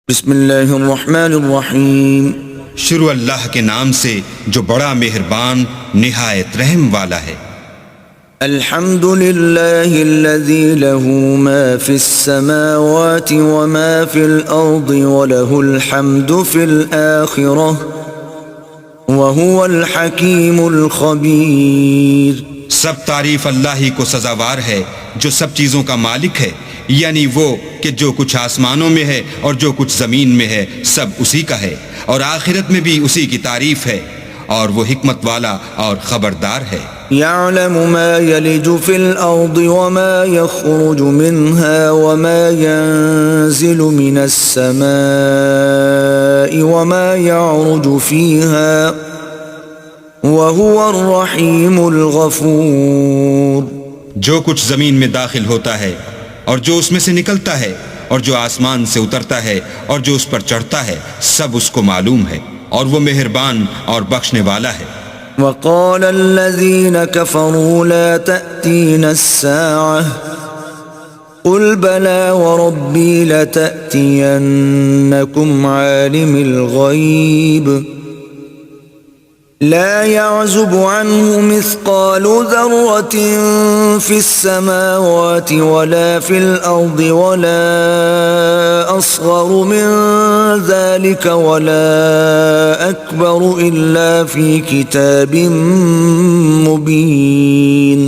بسم اللہ الرحمن الرحیم۔ شروع اللہ کے نام سے جو بڑا مہربان نہایت رحم والا ہے۔ الحمد للہ الذی له ما فی السماوات وما فی الارض وله الحمد فی الآخرہ وهو الحکیم الخبیر۔ سب تعریف اللہ ہی کو سزاوار ہے جو سب چیزوں کا مالک ہے، یعنی وہ کہ جو کچھ آسمانوں میں ہے اور جو کچھ زمین میں ہے سب اسی کا ہے، اور آخرت میں بھی اسی کی تعریف ہے، اور وہ حکمت والا اور خبردار ہے۔ يعلم ما يلج في الأرض وما يخرج منها وما ينزل من السماء وما يعرج فيها وهو الرحيم الغفور۔ جو کچھ زمین میں داخل ہوتا ہے اور جو اس میں سے نکلتا ہے اور جو آسمان سے اترتا ہے اور جو اس پر چڑھتا ہے سب اس کو معلوم ہے، اور وہ مہربان اور بخشنے والا ہے۔ وقال الذين كفروا لا تأتينا الساعة قل بلى وربي لتأتينكم عالم الغيب لا يعزب عنه مثقال ذرة في السماوات ولا في الأرض ولا أصغر من ذلك ولا أكبر إلا في كتاب مبين۔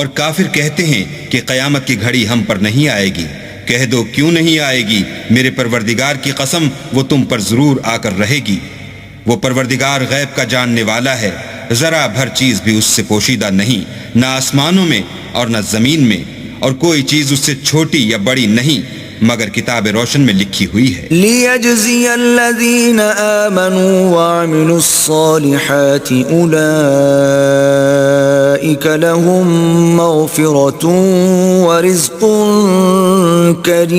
اور کافر کہتے ہیں کہ قیامت کی گھڑی ہم پر نہیں آئے گی، کہہ دو کیوں نہیں آئے گی، میرے پروردگار کی قسم وہ تم پر ضرور آ کر رہے گی۔ وہ پروردگار غیب کا جاننے والا ہے، ذرا بھر چیز بھی اس سے پوشیدہ نہیں، نہ آسمانوں میں اور نہ زمین میں، اور کوئی چیز اس سے چھوٹی یا بڑی نہیں مگر کتاب روشن میں لکھی ہوئی ہے۔ لِيَجْزِيَ الَّذِينَ آمَنُوا وَعَمِلُوا الصَّالِحَاتِ أُولَئِكَ لَهُم مَّغْفِرَةٌ وَرِزْقٌ كَرِيمٌ۔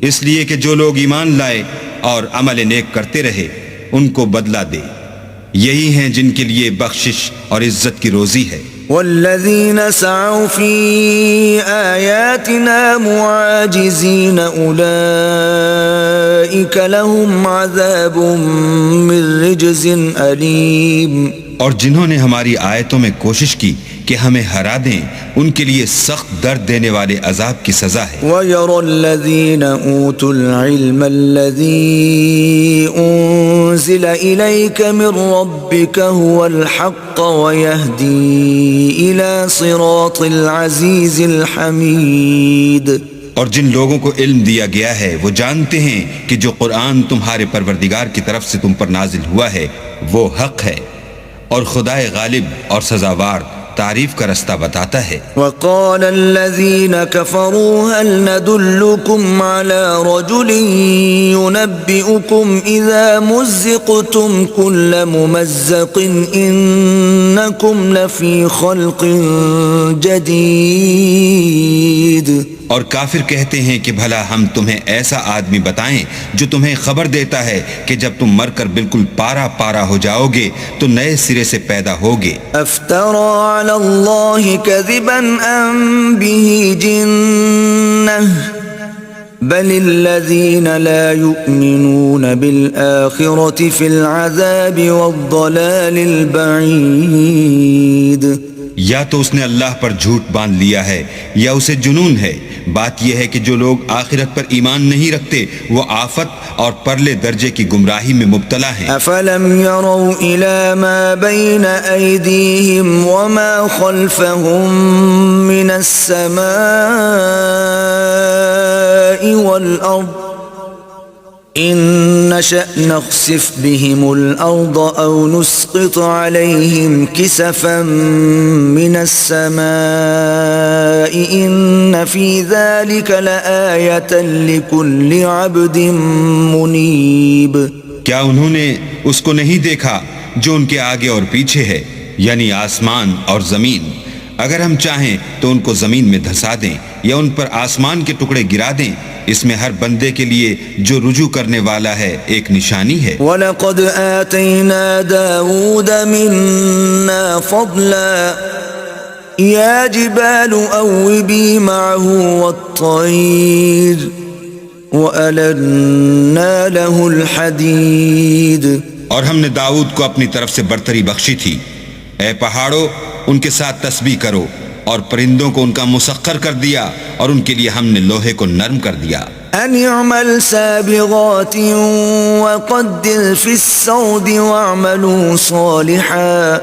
اس لیے کہ جو لوگ ایمان لائے اور عمل نیک کرتے رہے ان کو بدلہ دے، یہی ہیں جن کے لیے بخشش اور عزت کی روزی ہے۔ والذین سعوا فی آیاتنا معاجزین اولئک لهم عذاب من رجز علیم۔ اور جنہوں نے ہماری آیتوں میں کوشش کی کہ ہمیں ہرا دیں ان کے لیے سخت درد دینے والے عذاب کی سزا ہے۔ وَيَرَى الَّذِينَ أُوتُوا الْعِلْمَ الَّذِي أُنزِلَ إِلَيْكَ مِن رَّبِّكَ هُوَ الْحَقَّ وَيَهْدِي إِلَى صِرَاطِ الْعَزِيزِ الْحَمِيدِ۔ اور جن لوگوں کو علم دیا گیا ہے وہ جانتے ہیں کہ جو قرآن تمہارے پروردگار کی طرف سے تم پر نازل ہوا ہے وہ حق ہے، اور خدائے غالب اور سزاوار تعریف کا رستہ بتاتا ہے۔ وقال الذين كفروا هل ندلكم على رجل ينبئكم إذا مزقتم كل ممزق إنكم لفي خلق جديد۔ اور کافر کہتے ہیں کہ بھلا ہم تمہیں ایسا آدمی بتائیں جو تمہیں خبر دیتا ہے کہ جب تم مر کر بالکل پارا پارا ہو جاؤ گے تو نئے سرے سے پیدا ہوگے۔ افترى على الله كذبا ام به جنة بل الذين لا يؤمنون بالآخرة في العذاب والضلال البعيد۔ یا تو اس نے اللہ پر جھوٹ باندھ لیا ہے یا اسے جنون ہے، بات یہ ہے کہ جو لوگ آخرت پر ایمان نہیں رکھتے وہ آفت اور پرلے درجے کی گمراہی میں مبتلا ہیں۔ افلم يروا الى ما بين ايديهم وما خلفهم من السماء والارض ان نشأ نخسف بهم الارض او نسقط عليهم كسفا من السماء ان في ذلك لآية لكل عبد منيب۔ کیا انہوں نے اس کو نہیں دیکھا جو ان کے آگے اور پیچھے ہے، یعنی آسمان اور زمین؟ اگر ہم چاہیں تو ان کو زمین میں دھسا دیں یا ان پر آسمان کے ٹکڑے گرا دیں، اس میں ہر بندے کے لیے جو رجوع کرنے والا ہے ایک نشانی ہے۔ وَلَقَدْ آتَيْنَا دَاوُودَ مِنَّا فَضْلًا يَا جِبَالُ أَوِّبِي مَعَهُ وَالطَّيْرَ وَأَلَنَّا لَهُ الْحَدِيدَ اور ہم نے داؤد کو اپنی طرف سے برتری بخشی تھی۔ اے پہاڑوں، ان کے ساتھ تسبیح کرو، اور پرندوں کو ان کا مسخر کر دیا، اور ان کے لیے ہم نے لوہے کو نرم کر دیا۔ أَنِ اعْمَلْ سَابِغَاتٍ وَقَدِّرْ فِي السَّوْدِ وَاعْمَلُوا صَالِحًا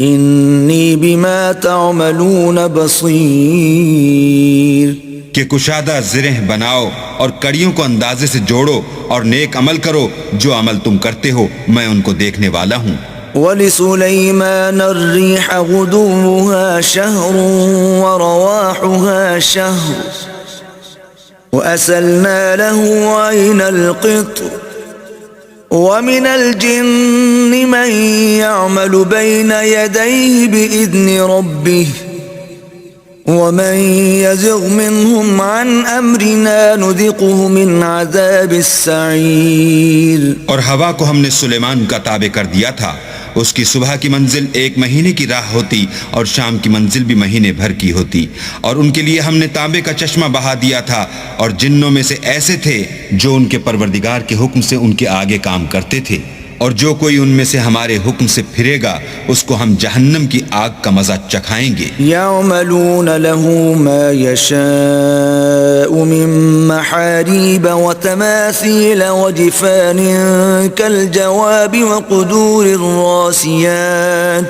إِنِّي بِمَا تَعْمَلُونَ بَصِيرٌ۔ کہ کشادہ زرہ بناؤ اور کڑیوں کو اندازے سے جوڑو اور نیک عمل کرو، جو عمل تم کرتے ہو میں ان کو دیکھنے والا ہوں۔ وَلِسُلَيْمَانَ الرِّيحَ غُدُوُّهَا شَهْرٌ وَرَوَاحُهَا شَهْرٌ وَأَسَلْنَا لَهُ عَيْنَ الْقِطْرِ وَمِنَ الْجِنِّ مَنْ يَعْمَلُ بَيْنَ يَدَيْهِ بِإِذْنِ رَبِّهِ وَمَنْ يَزِغْ مِنْهُمْ عَنْ أَمْرِنَا نُذِقْهُ مِنْ عَذَابِ السَّعِيرِ۔ اور ہوا کو ہم نے سلیمان کا تابع کر دیا تھا، اس کی صبح کی منزل 1 مہینے کی راہ ہوتی اور شام کی منزل بھی مہینے بھر کی ہوتی، اور ان کے لیے ہم نے تانبے کا چشمہ بہا دیا تھا، اور جنوں میں سے ایسے تھے جو ان کے پروردگار کے حکم سے ان کے آگے کام کرتے تھے، اور جو کوئی ان میں سے ہمارے حکم سے پھرے گا اس کو ہم جہنم کی آگ کا مزہ چکھائیں گے۔ يَعْمَلُونَ لَهُ مَا يَشَاءُ مِن مَّحَارِيبَ وَتَمَاثِيلَ وَجِفَانٍ كَالْجَوَابِ وَقُدُورِ الرَّاسِيَاتِ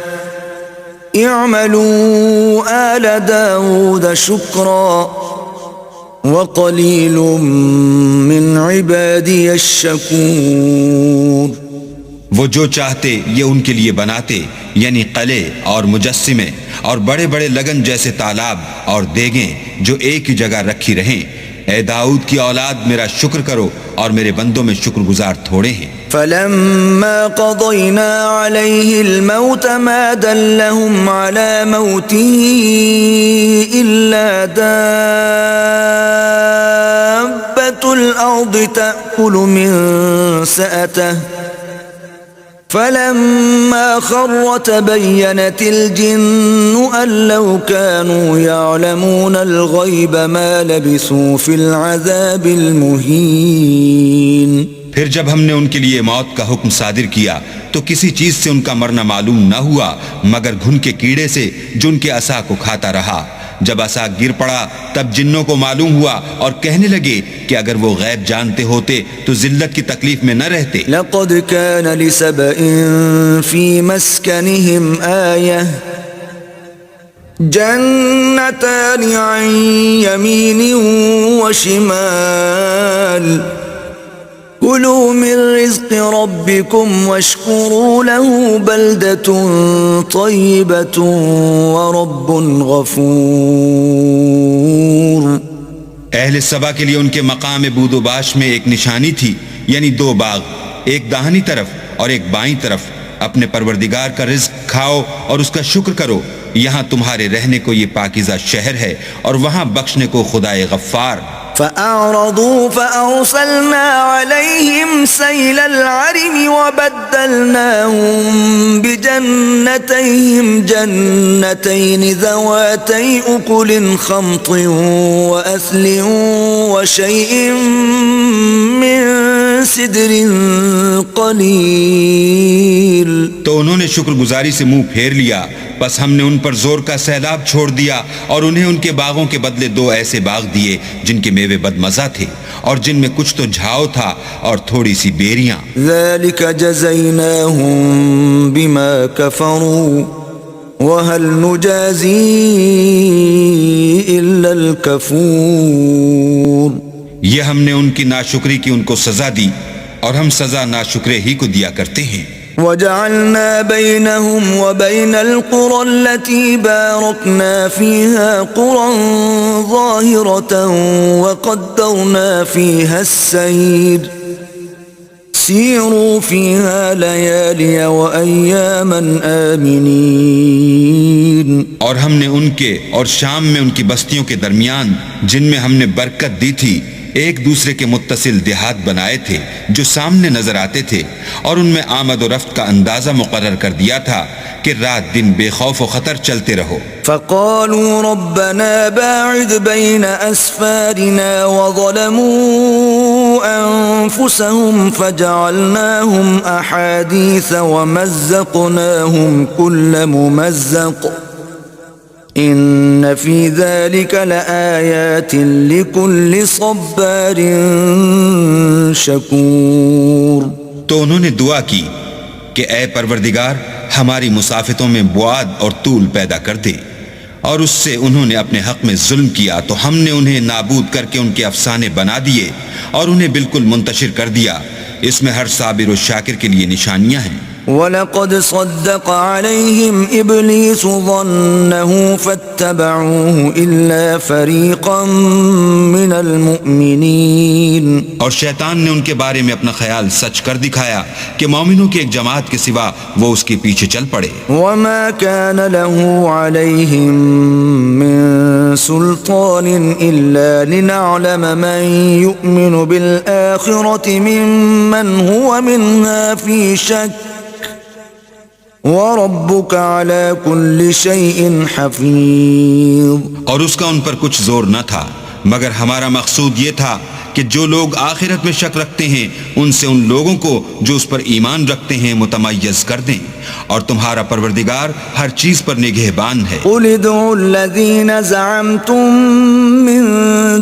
اعْمَلُوا آلَ دَاوُودَ شُكْرًا وَقَلِيلٌ مِّنْ عِبَادِيَ الشَّكُورُ۔ وہ جو چاہتے یہ ان کے لیے بناتے، یعنی قلعے اور مجسمے اور بڑے بڑے لگن جیسے تالاب اور دیگیں جو ایک ہی جگہ رکھی رہیں۔ اے داؤد کی اولاد، میرا شکر کرو، اور میرے بندوں میں شکر گزار تھوڑے ہیں۔ فَلَمَّا قَضَيْنَا عَلَيْهِ الْمَوْتَ مَا دَلَّهُمْ عَلَى مَوْتِهِ إِلَّا دَابَّةُ الْأَرْضِ تَأْكُلُ مِنْ سَأَتَهُ فَلَمَّا خَرَّ تَبَيَّنَتِ الْجِنُّ أَن لَّوْ كَانُوا يَعْلَمُونَ الْغَيْبَ مَا لَبِثُوا فِي الْعَذَابِ الْمُهِينِ۔ پھر جب ہم نے ان کے لیے موت کا حکم صادر کیا تو کسی چیز سے ان کا مرنا معلوم نہ ہوا مگر گھن کے کیڑے سے جو ان کے عصا کو کھاتا رہا۔ جب عصا گر پڑا تب جنوں کو معلوم ہوا اور کہنے لگے کہ اگر وہ غیب جانتے ہوتے تو ذلت کی تکلیف میں نہ رہتے۔ لَقَدْ كَانَ لِسَبَإٍ فِي مَسْكَنِهِمْ آيَةٌ جَنَّتَانِ عَنْ يَمِينٍ وَشِمَالٍ كُلُوا مِنْ رِزْقِ رَبِّكُمْ وَاشْكُرُوا لَهُ بَلْدَةٌ طَيِّبَةٌ وَرَبٌّ غَفُورٌ۔ اہل سبا کے لیے ان کے مقام بود و باش میں ایک نشانی تھی، یعنی 2 باغ، ایک داہنی طرف اور ایک بائیں طرف۔ اپنے پروردگار کا رزق کھاؤ اور اس کا شکر کرو، یہاں تمہارے رہنے کو یہ پاکیزہ شہر ہے اور وہاں بخشنے کو خدائے غفار۔ فَأَعْرَضُوا فَأَرْسَلْنَا عَلَيْهِمْ سَيْلَ الْعَرِمِ وَبَدَّلْنَاهُمْ بِجَنَّتَيْهِمْ جَنَّتَيْنِ ذَوَاتَيْ أُكُلٍ خَمْطٍ وَأَثْلٍ وَشَيْءٍ مِّن سِدْرٍ قَلِيلٍ۔ تو انہوں نے شکر گزاری سے منہ پھیر لیا، بس ہم نے ان پر زور کا سیلاب چھوڑ دیا اور انہیں ان کے باغوں کے بدلے 2 ایسے باغ دیے جن کے میوے بدمزہ تھے اور جن میں کچھ تو جھاؤ تھا اور تھوڑی سی بیریاں۔ ذَلِكَ جَزَيْنَاهُمْ بِمَا كَفَرُوا وَهَلْ نُجَازِي إِلَّا الْكَفُورَ۔ یہ ہم نے ان کی ناشکری کی ان کو سزا دی اور ہم سزا ناشکرے ہی کو دیا کرتے ہیں۔ وَجَعَلْنَا بَيْنَهُمْ وَبَيْنَ الْقُرَى الَّتِي بَارَكْنَا فِيهَا قُرًى ظَاهِرَةً وَقَدَّرْنَا فِيهَا السَّيْرَ سِيرُوا فِيهَا لَيَالِيَ وَأَيَّامًا آمِنِينَ۔ اور ہم نے ان کے اور شام میں ان کی بستیوں کے درمیان جن میں ہم نے برکت دی تھی ایک دوسرے کے متصل دیہات بنائے تھے جو سامنے نظر آتے تھے، اور ان میں آمد و رفت کا اندازہ مقرر کر دیا تھا کہ رات دن بے خوف و خطر چلتے رہو۔ فقالوا ربنا باعد بين أسفارنا وظلموا أنفسهم فجعلناهم أحاديث ومزقناهم كل ممزق إن في ذلك لآيات لكل صبار شكور۔ تو انہوں نے دعا کی کہ اے پروردگار ہماری مسافتوں میں بعد اور طول پیدا کر دے، اور اس سے انہوں نے اپنے حق میں ظلم کیا تو ہم نے انہیں نابود کر کے ان کے افسانے بنا دیے اور انہیں بالکل منتشر کر دیا۔ اس میں ہر صابر و شاکر کے لیے نشانیاں ہیں۔ وَلَقَدْ صَدَّقَ عَلَيْهِمْ إِبْلِيسُ ظَنَّهُ فَاتَّبَعُوهُ إِلَّا فَرِيقًا مِّنَ الْمُؤْمِنِينَ، اور شیطان نے ان کے بارے میں اپنا خیال سچ کر دکھایا کہ مومنوں کی ایک جماعت کے سوا وہ اس کے پیچھے چل پڑے۔ وَمَا كَانَ لَهُ عَلَيْهِم مِّن سُلْطَانٍ إِلَّا لِنَعْلَمَ مَن يُؤْمِنُ بِالْآخِرَةِ مِمَّنْ هُوَ مِنْهَا فِي شَكٍّ وَرَبُّكَ عَلَى كُلِّ شَيْءٍ حَفِيظٌ۔ اور اس کا ان پر کچھ زور نہ تھا، مگر ہمارا مقصود یہ تھا کہ جو لوگ آخرت میں شک رکھتے ہیں ان سے ان لوگوں کو جو اس پر ایمان رکھتے ہیں متمیز کر دیں، اور تمہارا پروردگار ہر چیز پر نگہبان ہے۔ قُلِ ادْعُوا الَّذِينَ زَعَمْتُم مِّن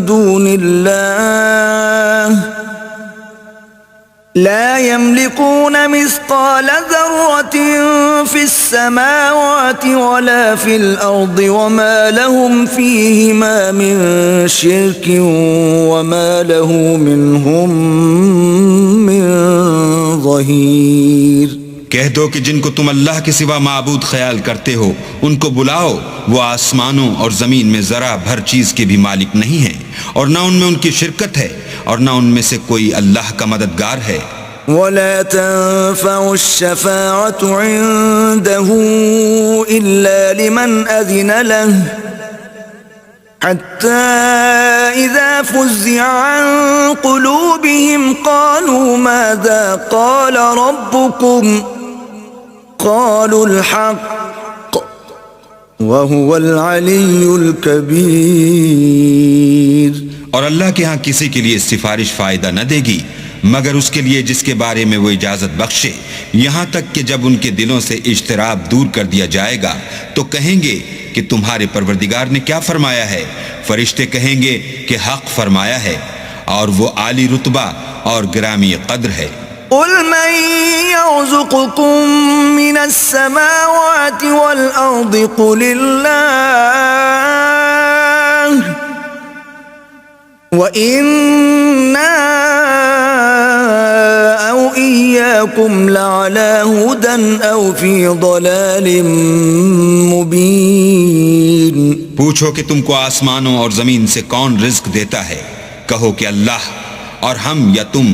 دُونِ اللَّهِ لا يملكون مثقال ذرة في السماوات ولا في الأرض وما لهم فيهما من شرك وما له منهم من ظهير۔ کہہ دو کہ جن کو تم اللہ کے سوا معبود خیال کرتے ہو ان کو بلاؤ، وہ آسمانوں اور زمین میں ذرا بھر چیز کے بھی مالک نہیں ہیں، اور نہ ان میں ان کی شرکت ہے اور نہ ان میں سے کوئی اللہ کا مددگار ہے۔ وَلَا تَنفَعُ الشَّفَاعَةُ عِندَهُ إِلَّا لِمَنْ أَذِنَ لَهُ حَتَّى إِذَا فُزِّعَ عَنْ قُلُوبِهِمْ قَالُوا مَاذَا قَالَ رَبُّكُمْ قَالُوا الْحَقَّ وَهُوَ الْعَلِيُّ الْكَبِيرُ۔ اور اللہ کے ہاں کسی کے لیے سفارش فائدہ نہ دے گی مگر اس کے لیے جس کے بارے میں وہ اجازت بخشے، یہاں تک کہ جب ان کے دلوں سے اجتراب دور کر دیا جائے گا تو کہیں گے کہ تمہارے پروردگار نے کیا فرمایا ہے؟ فرشتے کہیں گے کہ حق فرمایا ہے، اور وہ عالی رتبہ اور گرامی قدر ہے۔ قُلْ مَن يَرْزُقُكُم مِّنَ السَّمَاوَاتِ وَالْأَرْضِ قُلِ اللَّهُ وَإِنَّا أَوْ إِيَّاكُمْ لَعَلَى هُدًى أَوْ فِي ضَلَالٍ مُبِينٍ۔ پوچھو کہ تم کو آسمانوں اور زمین سے کون رزق دیتا ہے؟ کہو کہ اللہ، اور ہم یا تم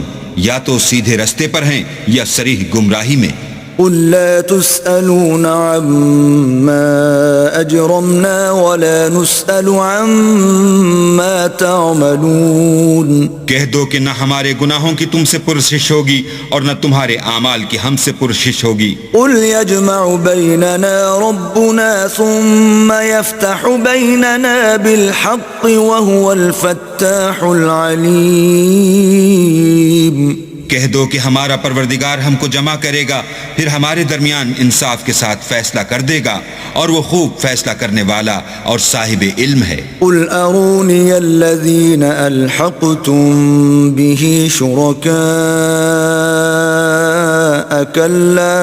یا تو سیدھے رستے پر ہیں یا صریح گمراہی میں۔ قُل لَّا تُسْأَلُونَ عَمَّا أَجْرَمْنَا وَلَا نُسْأَلُ عَمَّا تَعْمَلُونَ۔ کہہ دو کہ نہ ہمارے گناہوں کی تم سے پرسش ہوگی اور نہ تمہارے اعمال کی ہم سے پرسش ہوگی۔ قُلْ يَجْمَعُ بَيْنَنَا رَبُّنَا ثُمَّ يَفْتَحُ بَيْنَنَا بِالْحَقِّ وَهُوَ الْفَتَّاحُ الْعَلِيمُ۔ کہہ دو کہ ہمارا پروردگار ہم کو جمع کرے گا، پھر ہمارے درمیان انصاف کے ساتھ فیصلہ کر دے گا، اور وہ خوب فیصلہ کرنے والا اور صاحب علم ہے۔ قُلْ أَرُونِيَ الَّذِينَ أَلْحَقْتُمْ بِهِ شُرَكَاءَ كَلَّا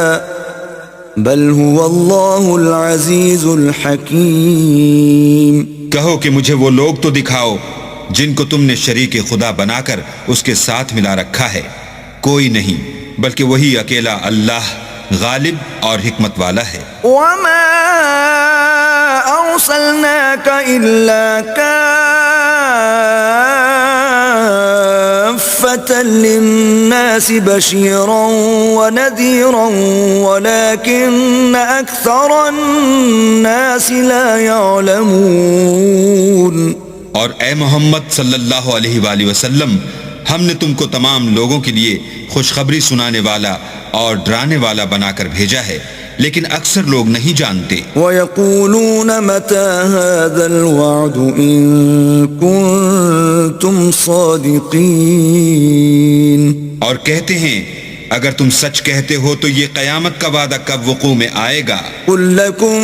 بَلْ هُوَ اللَّهُ الْعَزِيزُ الْحَكِيمُ۔ کہو کہ مجھے وہ لوگ تو دکھاؤ جن کو تم نے شریک خدا بنا کر اس کے ساتھ ملا رکھا ہے، کوئی نہیں بلکہ وہی اکیلا اللہ غالب اور حکمت والا ہے۔ وَمَا أَرْسَلْنَاكَ إِلَّا كَافَّةً لِلنَّاسِ بَشِيرًا وَنَذِيرًا وَلَكِنَّ أَكْثَرَ النَّاسِ لَا يَعْلَمُونَ۔ اور اے محمد صلی اللہ علیہ وآلہ وسلم، ہم نے تم کو تمام لوگوں کے لیے خوشخبری سنانے والا اور ڈرانے والا بنا کر بھیجا ہے، لیکن اکثر لوگ نہیں جانتے۔ وَيَقُولُونَ مَتَى هَذَا الْوَعْدُ إِن كُنتُمْ صَادِقِينَ، اور کہتے ہیں اگر تم سچ کہتے ہو تو یہ قیامت کا وعدہ کب وقوع میں آئے گا؟ قُل لَّكُم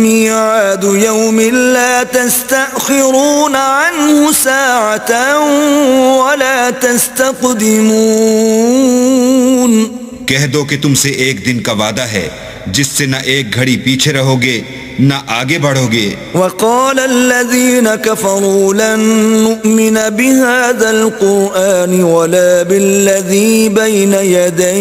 مِّيعَادُ يَوْمٍ لَّا تَسْتَأْخِرُونَ عَنْهُ سَاعَةً وَلَا تَسْتَقْدِمُونَ، کہہ دو کہ تم سے ایک دن کا وعدہ ہے جس سے نہ ایک گھڑی پیچھے رہو گے نہ آگے بڑھو گے۔ وَقَالَ الَّذِينَ كَفَرُوا لَن نُّؤْمِنَ بِهَذَا الْقُرْآنِ وَلَا بِالَّذِي بَيْنَ يَدَيْهِ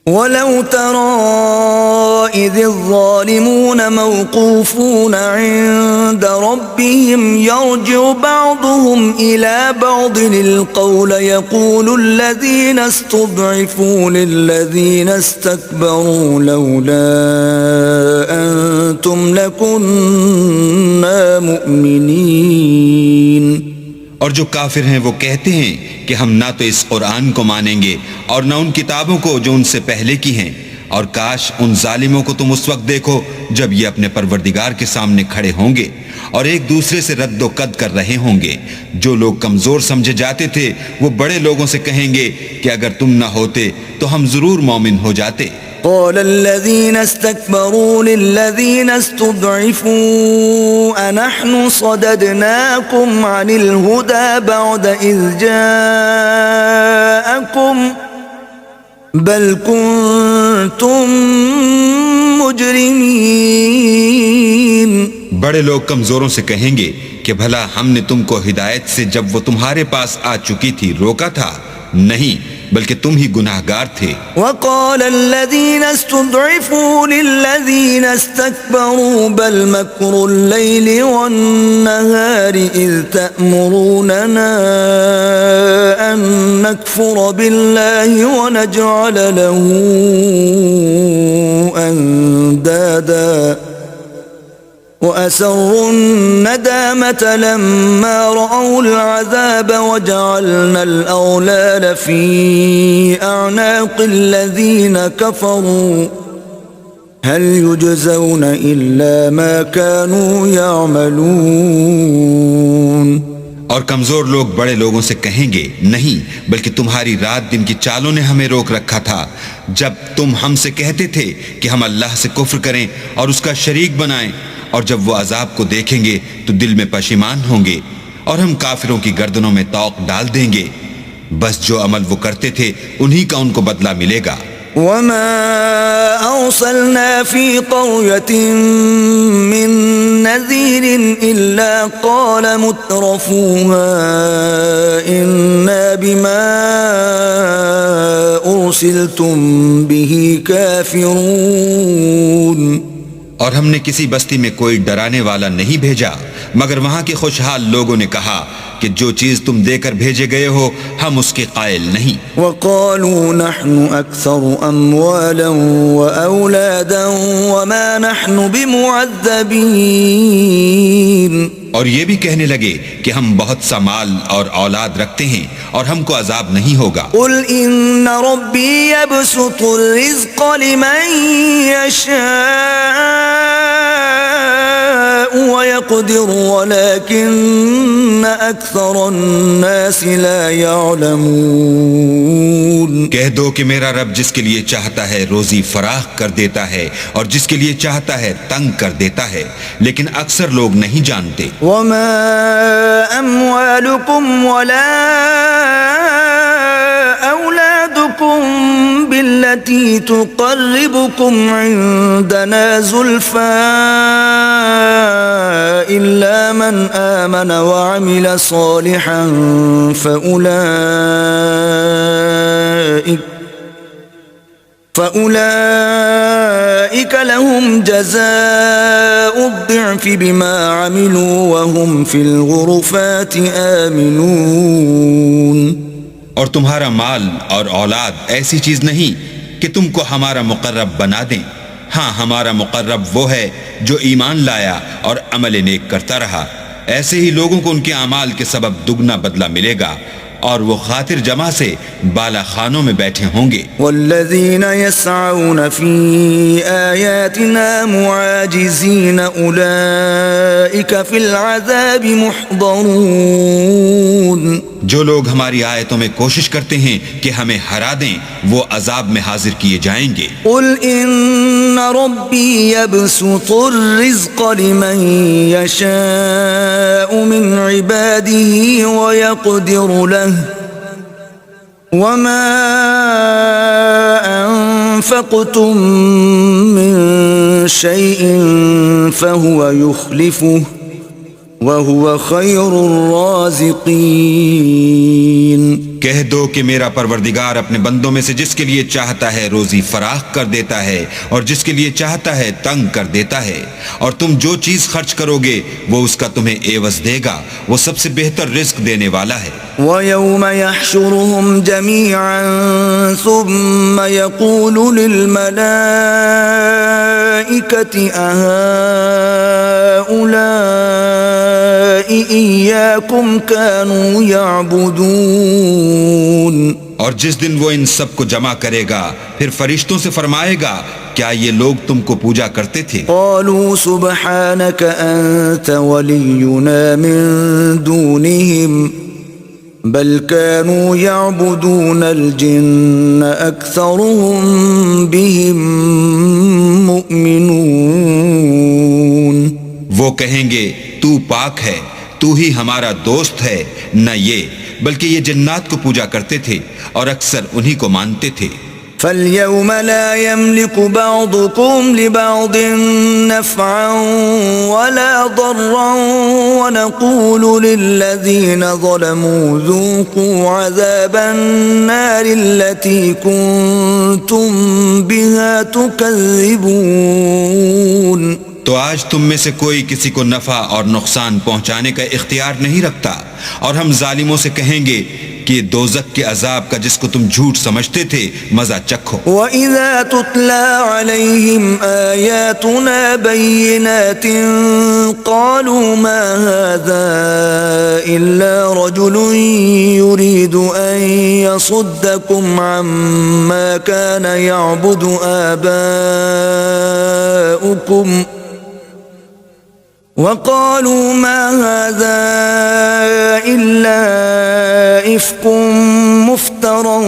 وَلَوْ تَرَىٰ إِذِ الظَّالِمُونَ مَوْقُوفُونَ عِندَ رَبِّهِمْ يَرْجِعُ بَعْضُهُمْ إِلَىٰ بَعْضٍ الْقَوْلَ يَقُولُ الَّذِينَ اسْتُضْعِفُوا لِلَّذِينَ اسْتَكْبَرُوا لَوْلَا أَنتُمْ لَكُنَّا مُؤْمِنِينَ۔ اور جو کافر ہیں وہ کہتے ہیں کہ ہم نہ تو اس قرآن کو مانیں گے اور نہ ان کتابوں کو جو ان سے پہلے کی ہیں، اور کاش ان ظالموں کو تم اس وقت دیکھو جب یہ اپنے پروردگار کے سامنے کھڑے ہوں گے اور ایک دوسرے سے رد و قد کر رہے ہوں گے۔ جو لوگ کمزور سمجھے جاتے تھے وہ بڑے لوگوں سے کہیں گے کہ اگر تم نہ ہوتے تو ہم ضرور مومن ہو جاتے۔ قال الذين استكبروا للذين استضعفوا أنحن صددناكم عن الهدى بعد إذ جاءكم بل كنتم مجرمين۔ بڑے لوگ کمزوروں سے کہیں گے کہ بھلا ہم نے تم کو ہدایت سے جب وہ تمہارے پاس آ چکی تھی روکا تھا؟ نہیں، بلکہ تم ہی گناہگار تھے۔ وقال الذين استضعفوا للذين استكبروا بل مكر الليل والنهار إذ تأمروننا أن نكفر بالله ونجعل له أندادا وَأَسَرُّوا النَّدَامَةَ لَمَّا رَأَوُا الْعَذَابَ وَجَعَلْنَا الْأَغْلَالَ فِي أَعْنَاقِ الَّذِينَ كَفَرُوا هَلْ يُجْزَوْنَ إِلَّا مَا كَانُوا يَعْمَلُونَ۔ اور کمزور لوگ بڑے لوگوں سے کہیں گے نہیں، بلکہ تمہاری رات دن کی چالوں نے ہمیں روک رکھا تھا جب تم ہم سے کہتے تھے کہ ہم اللہ سے کفر کریں اور اس کا شریک بنائیں، اور جب وہ عذاب کو دیکھیں گے تو دل میں پشیمان ہوں گے اور ہم کافروں کی گردنوں میں طوق ڈال دیں گے۔ بس جو عمل وہ کرتے تھے انہی کا ان کو بدلہ ملے گا۔ وَمَا أَرْسَلْنَا فِي قَرْيَةٍ مِّن نَّذِيرٍ إِلَّا قَالَ مُتْرَفُوهَا إِنَّا بِمَا أُرْسِلْتُم بِهِ كَافِرُونَ۔ اور ہم نے کسی بستی میں کوئی ڈرانے والا نہیں بھیجا مگر وہاں کے خوشحال لوگوں نے کہا کہ جو چیز تم دے کر بھیجے گئے ہو ہم اس کے قائل نہیں۔ وَقَالُوا نَحْنُ أَكْثَرُ أَمْوَالًا وَأَوْلَادًا وَمَا نَحْنُ بِمُعَذَّبِينَ۔ اور یہ بھی کہنے لگے کہ ہم بہت سا مال اور اولاد رکھتے ہیں اور ہم کو عذاب نہیں ہوگا۔ قُلْ إِنَّ رَبِّي يَبْسُطُ الرِّزْقَ لِمَن يَشَاءُ وَيَقْدِرُ وَلَكِنَّ أَكْثَرَ النَّاسِ لَا يَعْلَمُونَ۔ کہہ دو کہ میرا رب جس کے لیے چاہتا ہے روزی فراخ کر دیتا ہے اور جس کے لیے چاہتا ہے تنگ کر دیتا ہے، لیکن اکثر لوگ نہیں جانتے۔ وَمَا أَمْوَالُكُمْ وَلَا أَوْلَادُكُمْ بِالَّتِي تُقَرِّبُكُمْ عِندَنَا زُلْفَىٰ إِلَّا مَنْ آمَنَ وَعَمِلَ صَالِحًا فَأُولَئِكَ لَهُمْ جَزَاءُ الضِّعْفِ بِمَا عَمِلُوا وَهُمْ فِي الْغُرُفَاتِ آمِنُونَ۔ اور تمہارا مال اور اولاد ایسی چیز نہیں کہ تم کو ہمارا مقرب بنا دیں، ہاں ہمارا مقرب وہ ہے جو ایمان لایا اور عمل نیک کرتا رہا، ایسے ہی لوگوں کو ان کے اعمال کے سبب دگنا بدلہ ملے گا، اور وہ خاطر جمع سے بالا خانوں میں بیٹھے ہوں گے۔ والذین یسعون فی آیاتنا معاجزین اولئک فی العذاب محضرون۔ جو لوگ ہماری آیتوں میں کوشش کرتے ہیں کہ ہمیں ہرا دیں، وہ عذاب میں حاضر کیے جائیں گے۔ قل ان ربی یبسط الرزق لمن یشاء من عباده ویقدر له وما انفقتم من شیء فهو یخلفه وَهُوَ خَيْرُ الرَّازِقِينَ۔ کہہ دو کہ میرا پروردگار اپنے بندوں میں سے جس کے لیے چاہتا ہے روزی فراخ کر دیتا ہے، اور جس کے لیے چاہتا ہے تنگ کر دیتا ہے، اور تم جو چیز خرچ کرو گے وہ اس کا تمہیں عوض دے گا، وہ سب سے بہتر رزق دینے والا ہے۔ وَيَوْمَ يَحْشُرُهُمْ جَمِيعًا ثُمَّ يَقُولُ لِلْمَلَائِكَةِ أَهَؤُلَاءِ إِيَّاكُمْ كَانُوا يَعْبُدُونَ۔ اور جس دن وہ ان سب کو جمع کرے گا پھر فرشتوں سے فرمائے گا، کیا یہ لوگ تم کو پوجا کرتے تھے؟ قالوا سبحانك أنت ولينا من دونهم بل كانوا يعبدون الجن أكثرهم بهم مؤمنون۔ وہ کہیں گے تو پاک ہے، تو ہی ہمارا دوست ہے، نہ یہ بلکہ یہ جنات کو پوجا کرتے تھے اور اکثر انہی کو مانتے تھے۔ فَالْيَوْمَ لَا يَمْلِكُ بَعْضُكُمْ لِبَعْضٍ نَفْعًا وَلَا ضَرًّا وَنَقُولُ لِلَّذِينَ ظَلَمُوا ذُوقُوا عَذَابَ النَّارِ الَّتِي كُنتُمْ بِهَا تُكَذِّبُونَ۔ تو آج تم میں سے کوئی کسی کو نفع اور نقصان پہنچانے کا اختیار نہیں رکھتا، اور ہم ظالموں سے کہیں گے کہ دوزخ کے عذاب کا جس کو تم جھوٹ سمجھتے تھے مزہ چکھو۔ وَإِذَا تُتْلَى عَلَيْهِمْ آيَاتُنَا بَيِّنَاتٍ قَالُوا مَا هَذَا إِلَّا رَجُلٌ يُرِيدُ أَن يَصُدَّكُمْ عَمَّا كَانَ يَعْبُدُ آبَاؤُكُمْ وَقَالُوا مَا هَذَا إِلَّا إِفْكٌ مُفْتَرًى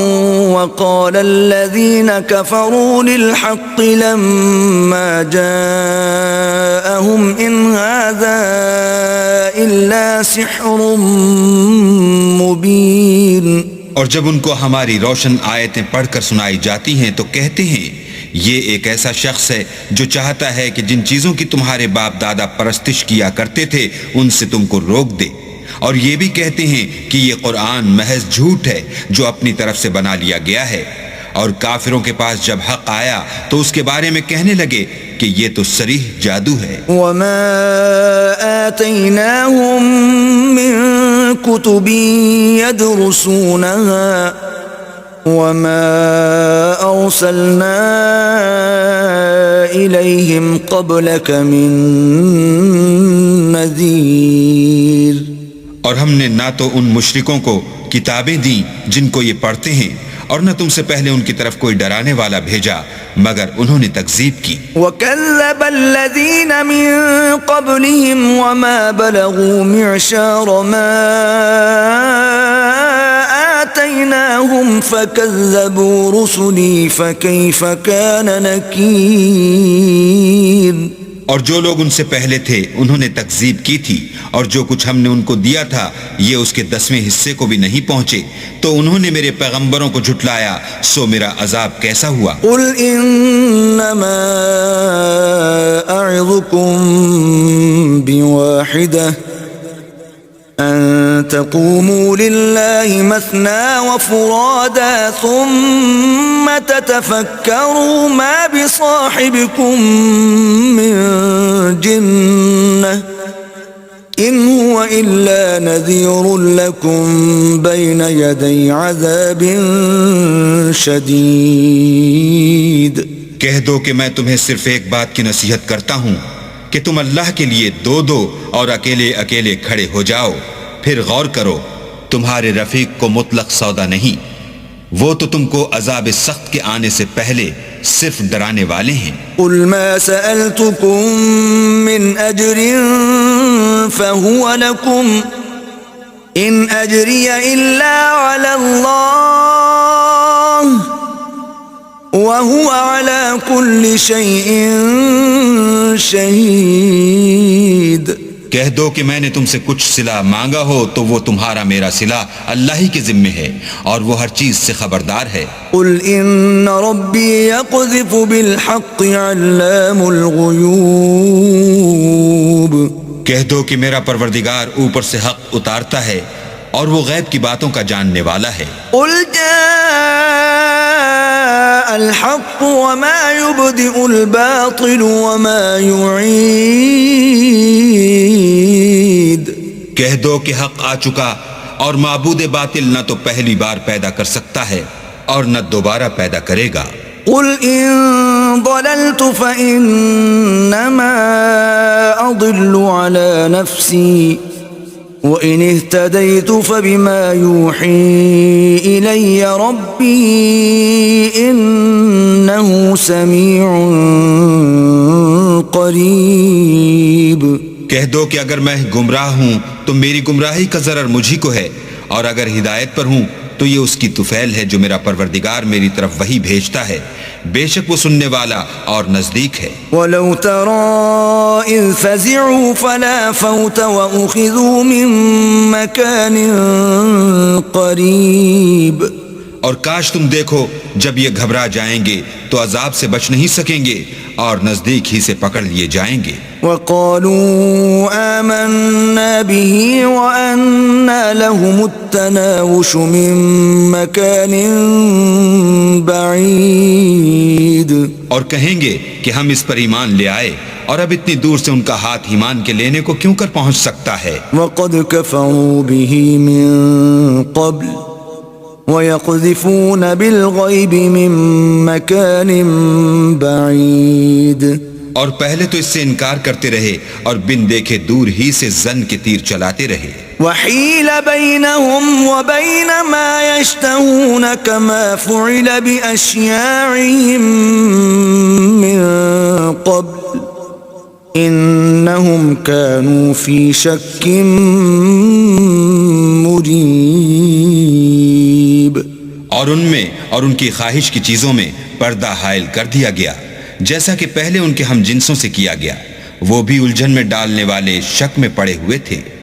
وَقَالَ الَّذِينَ كَفَرُوا لِلْحَقِّ لَمَّا جَاءَهُمْ إِنْ هَذَا إِلَّا سِحْرٌ مُبِينٌ۔ اور جب ان کو ہماری روشن آیتیں پڑھ کر سنائی جاتی ہیں تو کہتے ہیں یہ ایک ایسا شخص ہے جو چاہتا ہے کہ جن چیزوں کی تمہارے باپ دادا پرستش کیا کرتے تھے ان سے تم کو روک دے، اور یہ بھی کہتے ہیں کہ یہ قرآن محض جھوٹ ہے جو اپنی طرف سے بنا لیا گیا ہے، اور کافروں کے پاس جب حق آیا تو اس کے بارے میں کہنے لگے کہ یہ تو صریح جادو ہے۔ وَمَا آتَيْنَاهُم مِّن كُتُبٍ يَدْرُسُونَهَا وَمَا أَرْسَلْنَا إِلَيْهِمْ قَبْلَكَ مِن نَذِيرٍ۔ اور ہم نے نہ تو ان مشرکوں کو کتابیں دیں جن کو یہ پڑھتے ہیں، اور نہ تم سے پہلے ان کی طرف کوئی ڈرانے والا بھیجا مگر انہوں نے تکذیب کی۔ وَكَذَّبَ الَّذِينَ مِن قَبْلِهِمْ وَمَا بَلَغُوا مِعْشَارَ مَا آتَيْنَاهُمْ فَكَذَّبُوا رُسُلِي فَكَيْفَ كَانَ نَكِيرِ۔ اور جو لوگ ان سے پہلے تھے انہوں نے تکذیب کی تھی، اور جو کچھ ہم نے ان کو دیا تھا یہ اس کے 10ویں حصے کو بھی نہیں پہنچے، تو انہوں نے میرے پیغمبروں کو جھٹلایا، سو میرا عذاب کیسا ہوا۔ قُلْ إِنَّمَا أَعِظُكُمْ بِوَاحِدَةٍ أَن تَقُومُوا لِلَّهِ مَثْنَى وَفُرَادَى ثُمَّ تَتَفَكَّرُوا مَا بِصَاحِبِكُم مِّن جِنَّةٍ إِنْ هُوَ إِلَّا نَذِيرٌ لَكُمْ بَيْنَ يَدَيْ عَذَابٍ شَدِيدٍ۔ کہہ دو کہ میں تمہیں صرف ایک بات کی نصیحت کرتا ہوں کہ تم اللہ کے لیے دو دو اور اکیلے اکیلے کھڑے ہو جاؤ، پھر غور کرو، تمہارے رفیق کو مطلق سودا نہیں، وہ تو تم کو عذاب سخت کے آنے سے پہلے صرف ڈرانے والے ہیں۔ قل ما سألتكم من أجر فهو لكم إن أجري إلا على الله وهو على كل شيء شهيد۔ کہہ دو کہ میں نے تم سے کچھ صلہ مانگا ہو تو وہ تمہارا میرا صلہ اللہ ہی کے ذمے ہے، اور وہ ہر چیز سے خبردار ہے۔ قل إن ربي يقذف بالحق علام الغيوب۔ کہہ دو کہ میرا پروردگار اوپر سے حق اتارتا ہے اور وہ غیب کی باتوں کا جاننے والا ہے۔ قل جاء الحق وما يبدئ الباطل وما يعيد۔ کہہ دو کہ حق آ چکا اور معبود باطل نہ تو پہلی بار پیدا کر سکتا ہے اور نہ دوبارہ پیدا کرے گا۔ قل إن ضللت فإنما أضل على نفسي وإن اهتديت فبما يوحي إلي ربي إنه سميع قريب۔ کہہ دو کہ اگر میں گمراہ ہوں تو میری گمراہی کا ضرر مجھی کو ہے، اور اگر ہدایت پر ہوں تو یہ اس کی طفیل ہے جو میرا پروردگار میری طرف وحی بھیجتا ہے، بے شک وہ سننے والا اور نزدیک ہے۔ وَلَوْ تَرَى إِذْ فَزِعُوا فَلَا فَوْتَ وَأُخِذُوا مِن مَّكَانٍ قَرِيبٍ۔ اور کاش تم دیکھو جب یہ گھبرا جائیں گے تو عذاب سے بچ نہیں سکیں گے اور نزدیک ہی سے پکڑ لیے جائیں گے۔ وَقَالُوا آمَنَّا بِهِ وَأَنَّا لَهُمُ التَّنَاوُشُ مِن مَّكَانٍ بَعِيدٍ۔ اور کہیں گے کہ ہم اس پر ایمان لے آئے، اور اب اتنی دور سے ان کا ہاتھ ایمان کے لینے کو کیوں کر پہنچ سکتا ہے۔ وَقَدْ كَفَرُوا بِهِ مِن قَبْلُ وَيَقْذِفُونَ بِالْغَيْبِ مِن مَّكَانٍ بَعِيدٍ۔ اور پہلے تو اس سے انکار کرتے رہے اور بن دیکھے دور ہی سے زن کے تیر چلاتے رہے۔ وَحِيلَ بَيْنَهُمْ وَبَيْنَ مَا يَشْتَهُونَ كَمَا فُعِلَ بِأَشْيَاعِهِم مِّن قَبْلُ إِنَّهُمْ كَانُوا فِي شَكٍّ مُّرِيبٍ۔ اور ان میں اور ان کی خواہش کی چیزوں میں پردہ حائل کر دیا گیا، جیسا کہ پہلے ان کے ہم جنسوں سے کیا گیا، وہ بھی الجھن میں ڈالنے والے شک میں پڑے ہوئے تھے۔